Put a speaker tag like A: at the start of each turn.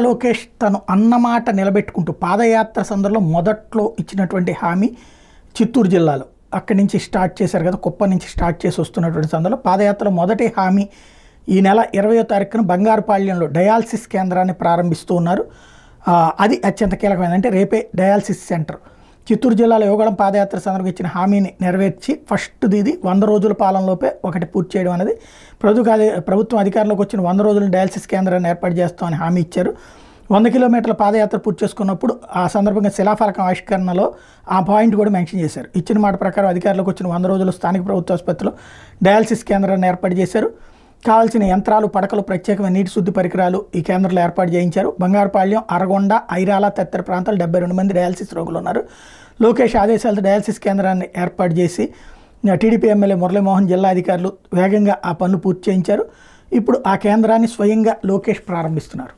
A: లోకేష్ తను అన్నమాట నిలబెట్టుకుంటూ పాదయాత్ర సందర్భంలో మొదట్లో ఇచ్చినటువంటి హామీ చిత్తూరు జిల్లాలో అక్కడి నుంచి స్టార్ట్ చేశారు కదా, కుప్పం నుంచి స్టార్ట్ చేసి వస్తున్నటువంటి సందర్భంలో పాదయాత్ర మొదటి హామీ ఈ నెల 20వ తారీఖున బంగారుపాళ్యంలో డయాలసిస్ కేంద్రాన్ని ప్రారంభిస్తూ ఉన్నారు. అది అత్యంత కీలకమైనది. అంటే రేపే డయాలసిస్ సెంటర్ చిత్తూరు జిల్లాలో యువగళం పాదయాత్ర సందర్భంగా ఇచ్చిన హామీని నెరవేర్చి ఫస్ట్ది ఇది 100 రోజుల పాలనలోపే ఒకటి పూర్తి చేయడం అనేది ప్రభుత్వం అధికారంలోకి వచ్చిన 100 రోజుల డయాలసిస్ కేంద్రాన్ని ఏర్పాటు చేస్తామని హామీ ఇచ్చారు. 100 కిలోమీటర్ల పాదయాత్ర పూర్తి చేసుకున్నప్పుడు ఆ సందర్భంగా శిలాఫలకం ఆవిష్కరణలో ఆ పాయింట్ కూడా మెన్షన్ చేశారు. ఇచ్చిన మాట ప్రకారం అధికారంలోకి వచ్చిన 100 రోజులు స్థానిక ప్రభుత్వ ఆసుపత్రిలో డయాలసిస్ కేంద్రాన్ని ఏర్పాటు చేశారు. కావాల్సిన యంత్రాలు, పడకలు, ప్రత్యేకమైన నీటి శుద్ధి పరికరాలు ఈ కేంద్రంలో ఏర్పాటు చేయించారు. బంగారుపాళ్యం, అరగొండ, ఐరాల తదితర ప్రాంతాలు 72 మంది డయాలసిస్ రోగులు ఉన్నారు. లోకేష్ ఆదేశాలతో డయాలసిస్ కేంద్రాన్ని ఏర్పాటు చేసి టీడీపీ ఎమ్మెల్యే మురళీమోహన్, జిల్లా అధికారులు వేగంగా ఆ పనులు పూర్తి చేయించారు. ఇప్పుడు ఆ కేంద్రాన్ని స్వయంగా లోకేష్ ప్రారంభిస్తున్నారు.